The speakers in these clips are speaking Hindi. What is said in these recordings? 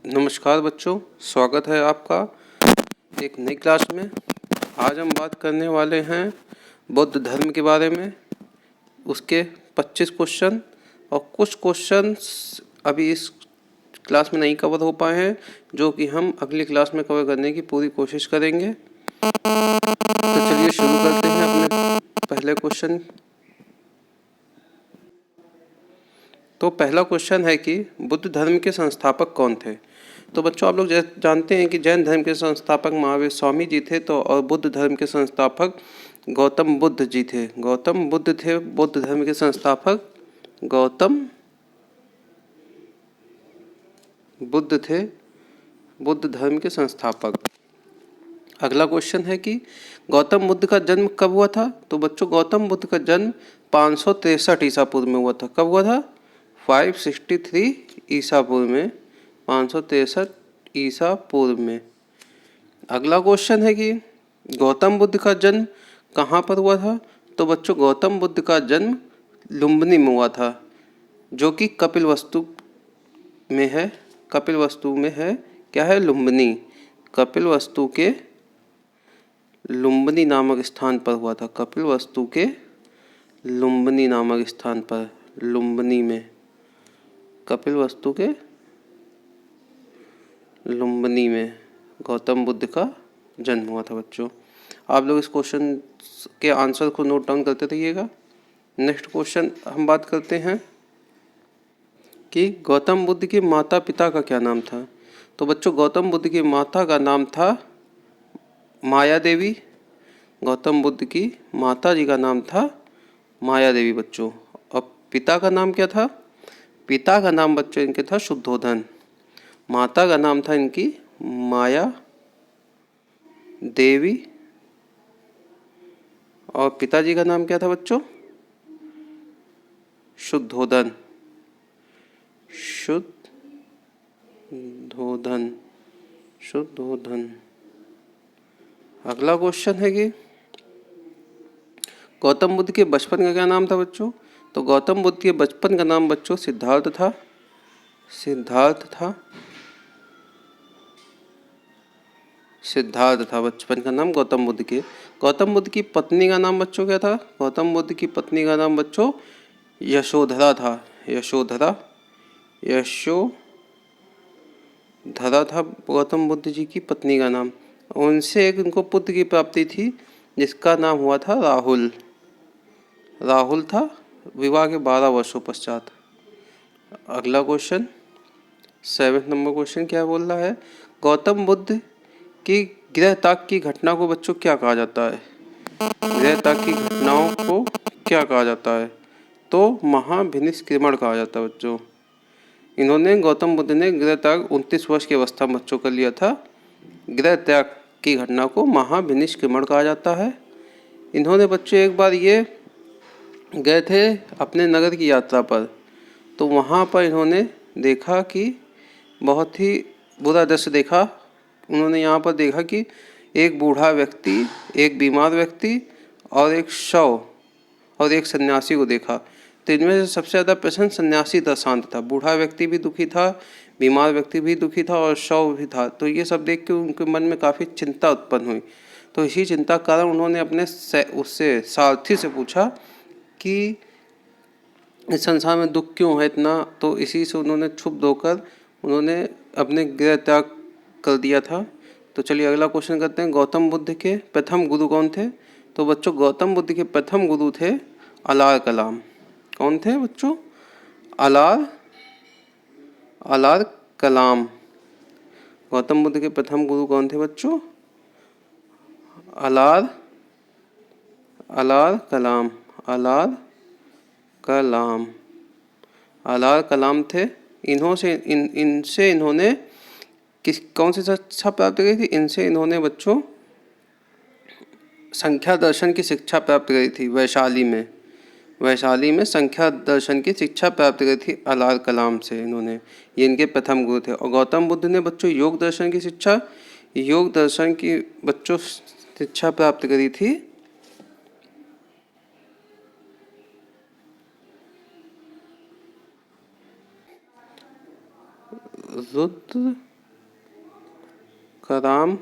नमस्कार बच्चों, स्वागत है आपका एक नई क्लास में। आज हम बात करने वाले हैं बौद्ध धर्म के बारे में। उसके 25 क्वेश्चन और कुछ क्वेश्चंस अभी इस क्लास में नहीं कवर हो पाए हैं, जो कि हम अगली क्लास में कवर करने की पूरी कोशिश करेंगे। तो चलिए शुरू करते हैं अपने पहले क्वेश्चन। तो पहला क्वेश्चन है कि बुद्ध धर्म के संस्थापक कौन थे। तो बच्चों, आप लोग जानते हैं कि जैन धर्म के संस्थापक महावीर स्वामी जी थे, तो और बुद्ध धर्म के संस्थापक गौतम बुद्ध जी थे। गौतम बुद्ध थे बुद्ध धर्म के संस्थापक। गौतम बुद्ध थे बुद्ध धर्म के संस्थापक। अगला क्वेश्चन है कि गौतम बुद्ध का जन्म कब हुआ था। तो बच्चों, गौतम बुद्ध का जन्म 563 ईसा पूर्व में हुआ था। कब हुआ था? 563 ईसा पूर्व में, 563 ईसा पूर्व में। अगला क्वेश्चन है कि गौतम बुद्ध का जन्म कहाँ पर हुआ था। तो बच्चों, गौतम बुद्ध का जन्म लुम्बिनी में हुआ था, जो कि कपिलवस्तु में है। कपिलवस्तु में है। क्या है? लुम्बिनी। कपिलवस्तु के लुम्बिनी नामक स्थान पर हुआ था। कपिलवस्तु के लुम्बिनी नामक स्थान पर, लुम्बिनी में, कपिलवस्तु के लुम्बिनी में गौतम बुद्ध का जन्म हुआ था। बच्चों, आप लोग इस क्वेश्चन के आंसर को नोट डाउन करते रहिएगा। नेक्स्ट क्वेश्चन हम बात करते हैं कि गौतम बुद्ध के माता पिता का क्या नाम था। तो बच्चों, गौतम बुद्ध की माता का नाम था माया देवी। गौतम बुद्ध की माता जी का नाम था माया देवी बच्चों। और पिता का नाम क्या था? पिता का नाम बच्चों इनके था शुद्धोधन। माता का नाम था इनकी माया देवी और पिताजी का नाम क्या था बच्चों? शुद्धोधन। शुद्धोधन। शुद्धोधन। अगला क्वेश्चन है कि गौतम बुद्ध के बचपन का क्या नाम था बच्चों। तो गौतम बुद्ध के बचपन का नाम बच्चों सिद्धार्थ था। सिद्धार्थ था। सिद्धार्थ था बचपन का नाम गौतम बुद्ध के। गौतम बुद्ध की पत्नी का नाम बच्चों क्या था? गौतम बुद्ध की पत्नी का नाम बच्चों यशोधरा था। यशोधरा। यशोधरा था गौतम बुद्ध जी की पत्नी का नाम। उनसे एक उनको पुत्र की प्राप्ति थी, जिसका नाम हुआ था राहुल। राहुल था विवाह के 12 वर्षों पश्चात। अगला क्वेश्चन, 7 नंबर क्वेश्चन क्या बोल रहा है? गौतम बुद्ध की गृह त्याग की घटना को बच्चों क्या कहा जाता है? गृह त्याग की घटनाओं को क्या कहा जाता है? तो महाभिनिष्क्रमण कहा जाता है बच्चों। इन्होंने, गौतम बुद्ध ने गृह त्याग 29 वर्ष की अवस्था में बच्चों कर लिया था। गृह त्याग की घटना को महाभिनिष्क्रमण कहा जाता है। इन्होंने बच्चों एक बार ये गए थे अपने नगर की यात्रा पर, तो वहाँ पर इन्होंने देखा कि बहुत ही बुरा दृश्य देखा। उन्होंने यहाँ पर देखा कि एक बूढ़ा व्यक्ति, एक बीमार व्यक्ति और एक शव और एक सन्यासी को देखा। तो इनमें से सबसे ज़्यादा प्रसन्न सन्यासी था, शांत था। बूढ़ा व्यक्ति भी दुखी था, बीमार व्यक्ति भी दुखी था और शव भी था। तो ये सब देख के उनके मन में काफ़ी चिंता उत्पन्न हुई। तो इसी चिंता के कारण उन्होंने अपने उससे सारथी से पूछा कि इस संसार में दुख क्यों है इतना। तो इसी से उन्होंने क्षुब्ध होकर उन्होंने अपने गृह त्याग कर दिया था। तो चलिए अगला क्वेश्चन करते हैं। गौतम बुद्ध के प्रथम गुरु कौन थे? तो बच्चों, गौतम बुद्ध के प्रथम गुरु थे अलार कलाम। कौन थे बच्चों? अलार कलाम। गौतम बुद्ध के प्रथम गुरु कौन थे बच्चों? अलार कलाम। अलार कलाम थे। इनसे इन्होंने कौन सी शिक्षा प्राप्त करी थी? इनसे इन्होंने बच्चों संख्या दर्शन की शिक्षा प्राप्त करी थी। वैशाली में संख्या दर्शन की शिक्षा प्राप्त करी थी अलार कलाम से इन्होंने। ये इनके प्रथम गुरु थे। और गौतम बुद्ध ने बच्चों योग दर्शन की शिक्षा प्राप्त करी थी तुकाराम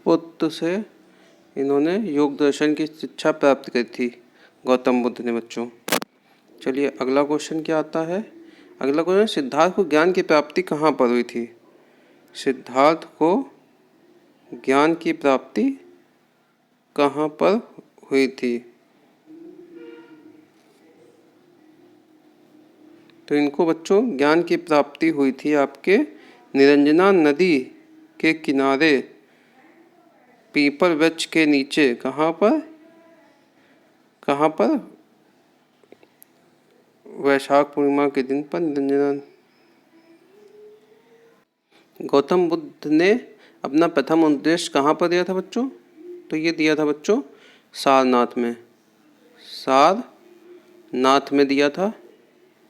पुत्र से इन्होंने योग दर्शन की शिक्षा प्राप्त की थी गौतम बुद्ध ने बच्चों। चलिए अगला क्वेश्चन क्या आता है। अगला क्वेश्चन, सिद्धार्थ को ज्ञान की प्राप्ति कहाँ पर हुई थी। सिद्धार्थ को ज्ञान की प्राप्ति कहाँ पर हुई थी। तो इनको बच्चों ज्ञान की प्राप्ति हुई थी आपके निरंजना नदी के किनारे पीपल वृक्ष के नीचे। कहाँ पर, कहाँ पर, वैशाख पूर्णिमा के दिन पर निरंजना। गौतम बुद्ध ने अपना प्रथम उपदेश कहाँ पर दिया था बच्चों। तो ये दिया था बच्चों सारनाथ में। सारनाथ में दिया था,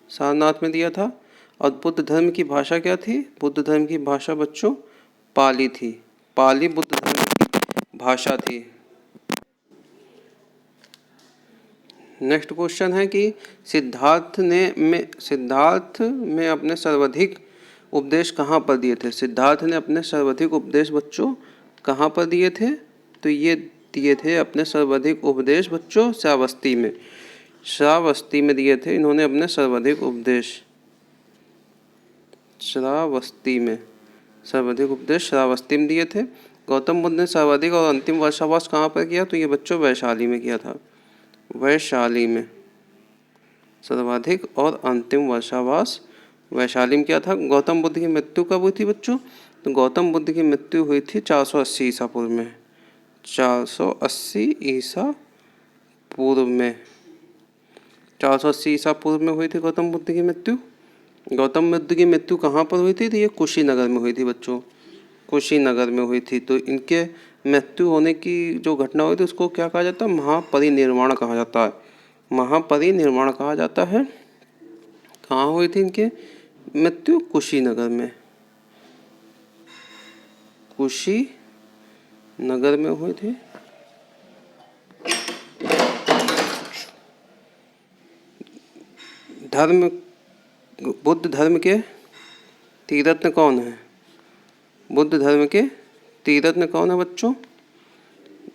सारनाथ में दिया था। और बुद्ध धर्म की भाषा क्या थी। बुद्ध धर्म की भाषा बच्चों पाली थी। पाली बुद्ध धर्म की भाषा थी। नेक्स्ट क्वेश्चन है कि सिद्धार्थ में अपने सर्वाधिक उपदेश कहाँ पर दिए थे। सिद्धार्थ ने अपने सर्वाधिक उपदेश बच्चों कहाँ पर दिए थे। तो ये दिए थे अपने सर्वाधिक उपदेश बच्चों श्रावस्ती में। श्रावस्ती में दिए थे इन्होंने अपने सर्वाधिक उपदेश। श्रावस्ती में सर्वाधिक उपदेश श्रावस्ती में दिए थे। गौतम बुद्ध ने सर्वाधिक और अंतिम वर्षावास कहाँ पर किया। तो ये बच्चों वैशाली में किया था। वैशाली में सर्वाधिक और अंतिम वर्षावास वैशाली में किया था। गौतम बुद्ध की मृत्यु कब हुई थी बच्चों। तो गौतम बुद्ध की मृत्यु हुई थी 480 ईसा पूर्व में। 480 ईसा पूर्व में, 480 ईसा पूर्व में हुई थी गौतम बुद्ध की मृत्यु। गौतम बुद्ध की मृत्यु कहाँ पर हुई थी। तो ये कुशीनगर में हुई थी बच्चों। कुशीनगर में हुई थी। तो इनके मृत्यु होने की जो घटना हुई थी उसको क्या कहा जाता है। महापरिनिर्वाण कहा जाता है। महापरिनिर्वाण कहा जाता है। कहाँ हुई थी इनके मृत्यु। कुशीनगर में। कुशीनगर में हुई थी। धर्म, बुद्ध धर्म के तीर्थरत्न कौन है। बुद्ध धर्म के तीर्थरत्न कौन है बच्चों।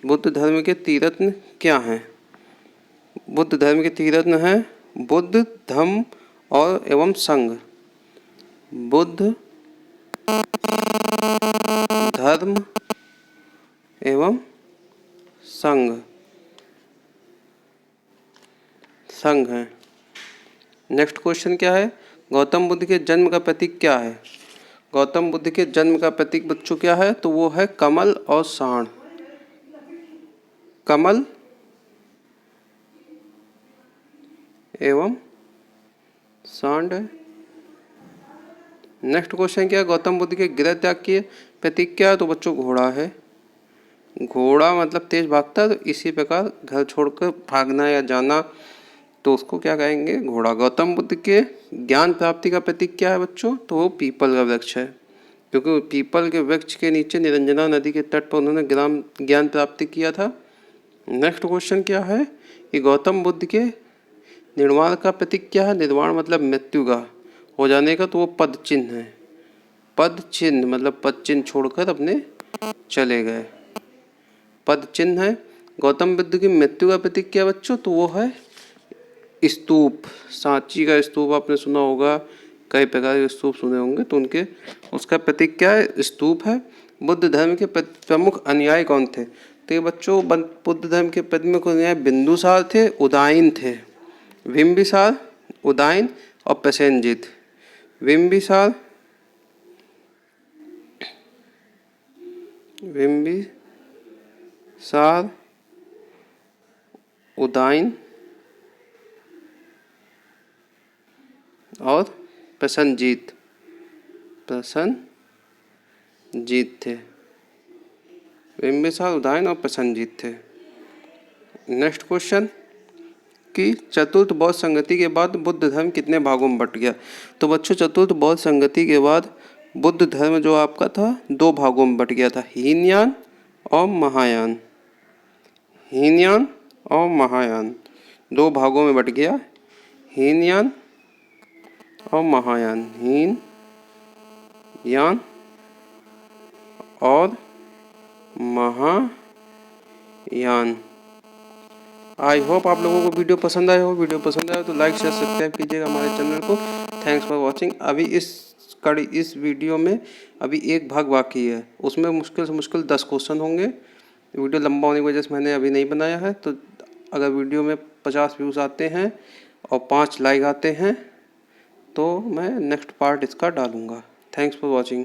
बुद्ध धर्म के तीर्थरत्न क्या हैं। बुद्ध धर्म के तीर्थरत्न हैं बुद्ध, धम्म और एवं संघ। बुद्ध, धर्म एवं संघ, संघ है। नेक्स्ट क्वेश्चन क्या है। गौतम बुद्ध के जन्म का प्रतीक क्या है। गौतम बुद्ध के जन्म का प्रतीक बच्चों क्या है। तो वो है कमल और सांड। कमल एवं सांड है। नेक्स्ट क्वेश्चन क्या है। गौतम बुद्ध के गृह त्याग के प्रतीक क्या है। तो बच्चों घोड़ा है। घोड़ा मतलब तेज भागता है। तो इसी प्रकार घर छोड़कर भागना या जाना तो उसको क्या कहेंगे, घोड़ा। गौतम बुद्ध के ज्ञान प्राप्ति का प्रतीक क्या है बच्चों। तो वो पीपल का वृक्ष है, क्योंकि पीपल के वृक्ष के नीचे निरंजना नदी के तट पर उन्होंने ज्ञान प्राप्ति किया था। नेक्स्ट क्वेश्चन क्या है कि गौतम बुद्ध के निर्वाण का प्रतीक क्या है। निर्वाण मतलब मृत्यु का हो जाने का। तो वो पद चिन्ह है। पद चिन्ह मतलब पद चिन्ह छोड़कर अपने चले गए, पद चिन्ह है। गौतम बुद्ध की मृत्यु का प्रतीक क्या बच्चों। तो वो है स्तूप। सांची का स्तूप आपने सुना होगा, कई प्रकार के स्तूप सुने होंगे। तो उनके उसका प्रतीक क्या है, स्तूप है। बुद्ध धर्म के प्रमुख अनुयायी कौन थे। तो ये बच्चों बुद्ध धर्म के प्रमुख अनुयायी बिंदुसार थे, उदायन थे। बिंबिसार, उदायन और प्रसेनजीत। बिंबिसार, बिंबिसार, उदायन और प्रसन्नजीत। प्रसन्नजीत थे। बिंबिसार, उदायन और प्रसन्नजीत थे। नेक्स्ट क्वेश्चन कि चतुर्थ बौद्ध संगति के बाद बुद्ध धर्म कितने भागों में बट गया। तो बच्चों चतुर्थ बौद्ध संगति के बाद बुद्ध धर्म जो आपका था 2 भागों में बट गया था, हीनयान और महायान। हीनयान और महायान 2 भागों में बट गया, हीनयान और महायान। हीन यान और महायान। आई होप आप लोगों को वीडियो पसंद आया हो। वीडियो पसंद आया तो लाइक शेयर सब्सक्राइब कीजिएगा हमारे चैनल को। Thanks for watching. अभी इस वीडियो में अभी एक भाग बाकी है, उसमें मुश्किल से मुश्किल 10 क्वेश्चन होंगे। वीडियो लंबा होने की वजह से मैंने अभी नहीं बनाया है। तो अगर वीडियो में 50 व्यूज़ आते हैं और 5 लाइक आते हैं तो मैं नेक्स्ट पार्ट इसका डालूँगा। Thanks for watching.